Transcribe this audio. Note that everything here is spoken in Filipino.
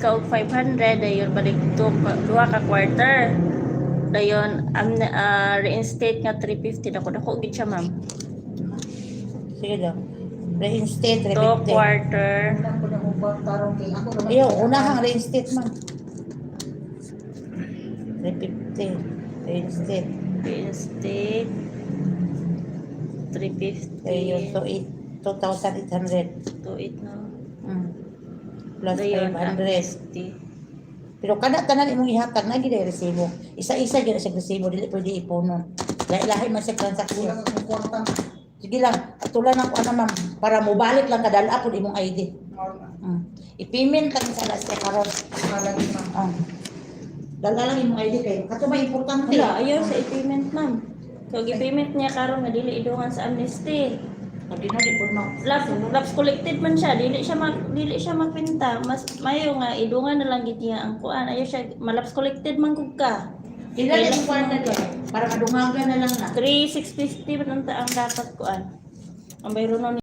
Ka 500 dayon balik duha ka quarter. Dayon reinstate nga 350 dako gid siya ma'am. Sige daw. Reinstate, 2 350. quarter. Iyo, unahang reinstate ma'am. 350. Reinstate. Reinstate 350. Ayun, so 2,800. 28 no. Plus Dayon 500. Pero kada tanan imong ihatag na gid resibo. Isa-isa gyud sa resibo dili pwede ipunon. Lahi-lahi man sa transaksyon. Sige lang, tulan ang ano ma'am para mo balik lang kadala pud imong ID. I-payment lang sa last karon. Dala lang imong ID kay kato ba importante. Wala ayo sa i-payment ma'am. So gi-payment niya karon nga dili idungan sa amnesty. Pag na di pud ma'am. Laps collected man siya, dili siya mapinta. Mas mayo nga idungan na lang gid niya ang kuan. Ayo siya malaps collected man gud ka. Ila din kwarta ka para madungagan na lang na. 3,650 man ang dapat kuan. Ang bayro